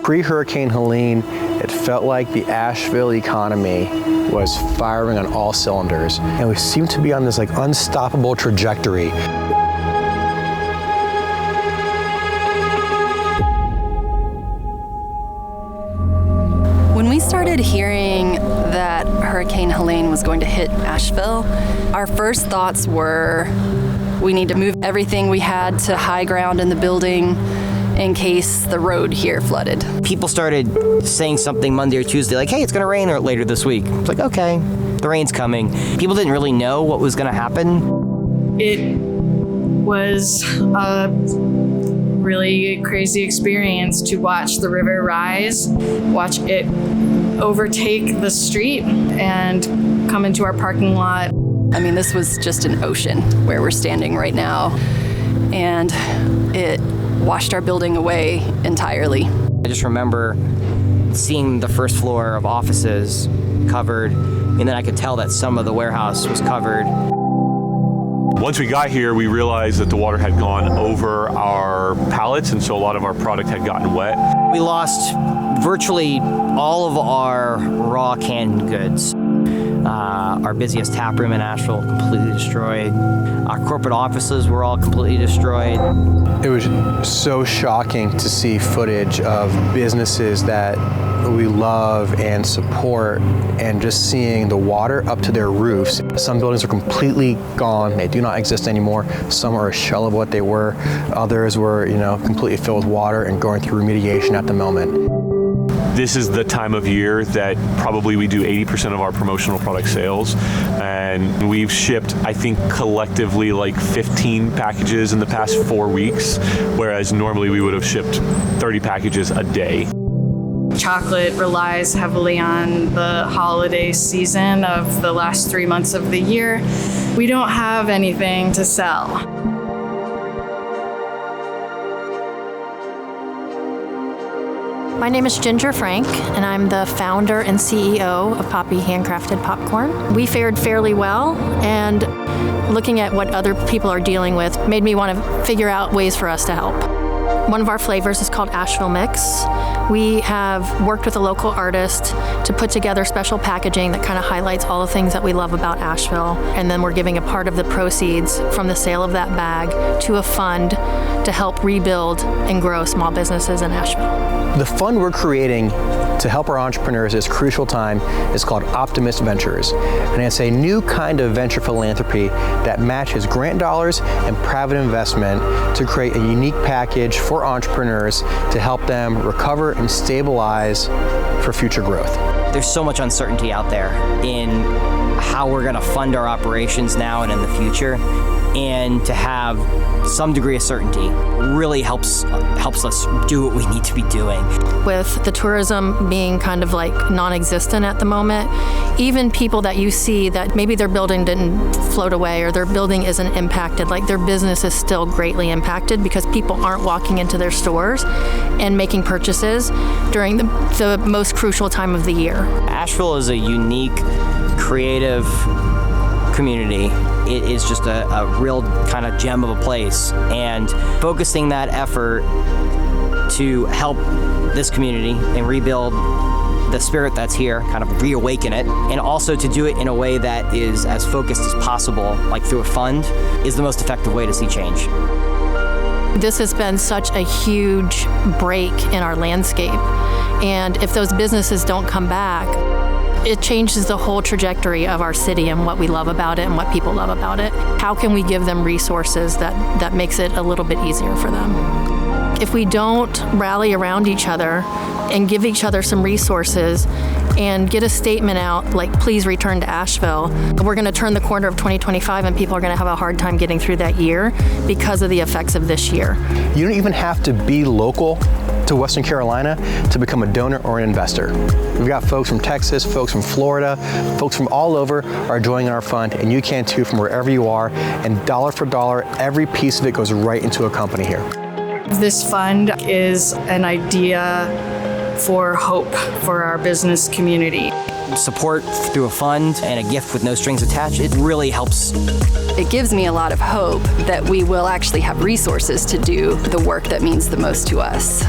Pre-Hurricane Helene, it felt like the Asheville economy was firing on all cylinders, and we seemed to be on this unstoppable trajectory. When we started hearing that Hurricane Helene was going to hit Asheville, our first thoughts were, we need to move everything we had to high ground in the building in case the road here flooded. People started saying something Monday or Tuesday, like, hey, it's gonna rain later this week. It's like, okay, the rain's coming. People didn't really know what was gonna happen. It was a really crazy experience to watch the river rise, watch it overtake the street and come into our parking lot. I mean, this was just an ocean where we're standing right now, and it washed our building away entirely. I just remember seeing the first floor of offices covered, and then I could tell that some of the warehouse was covered. Once we got here, we realized that the water had gone over our pallets, and so a lot of our product had gotten wet. We lost virtually all of our raw canned goods. Our busiest tap room in Asheville completely destroyed. Our corporate offices were all completely destroyed. It was so shocking to see footage of businesses that we love and support, and just seeing the water up to their roofs. Some buildings are completely gone. They do not exist anymore. Some are a shell of what they were. Others were, completely filled with water and going through remediation at the moment. This is the time of year that probably we do 80% of our promotional product sales, and we've shipped, I think, collectively 15 packages in the past 4 weeks, whereas normally we would have shipped 30 packages a day. Chocolate relies heavily on the holiday season of the last 3 months of the year. We don't have anything to sell. My name is Ginger Frank, and I'm the founder and CEO of Poppy Handcrafted Popcorn. We fared fairly well, and looking at what other people are dealing with made me want to figure out ways for us to help. One of our flavors is called Asheville Mix. We have worked with a local artist to put together special packaging that kind of highlights all the things that we love about Asheville, and then we're giving a part of the proceeds from the sale of that bag to a fund to help rebuild and grow small businesses in Asheville. The fund we're creating to help our entrepreneurs this crucial time is called Optimist Ventures, and it's a new kind of venture philanthropy that matches grant dollars and private investment to create a unique package for entrepreneurs to help them recover and stabilize for future growth. There's so much uncertainty out there in how we're going to fund our operations now and in the future, and to have some degree of certainty really helps us do what we need to be doing. With the tourism being kind of non-existent at the moment, even people that you see that maybe their building didn't float away or their building isn't impacted, their business is still greatly impacted because people aren't walking into their stores and making purchases during the most crucial time of the year. Asheville is a unique, creative community. It is just a real kind of gem of a place, and focusing that effort to help this community and rebuild the spirit that's here, kind of reawaken it, and also to do it in a way that is as focused as possible, through a fund, is the most effective way to see change. This has been such a huge break in our landscape, and if those businesses don't come back, it changes the whole trajectory of our city and what we love about it and what people love about it. How can we give them resources that makes it a little bit easier for them? If we don't rally around each other and give each other some resources and get a statement out please return to Asheville, we're going to turn the corner of 2025 and people are going to have a hard time getting through that year because of the effects of this year. You don't even have to be local to Western Carolina to become a donor or an investor. We've got folks from Texas, folks from Florida, folks from all over are joining our fund, and you can too from wherever you are, and dollar for dollar, every piece of it goes right into a company here. This fund is an idea for hope for our business community. Support through a fund and a gift with no strings attached, it really helps. It gives me a lot of hope that we will actually have resources to do the work that means the most to us.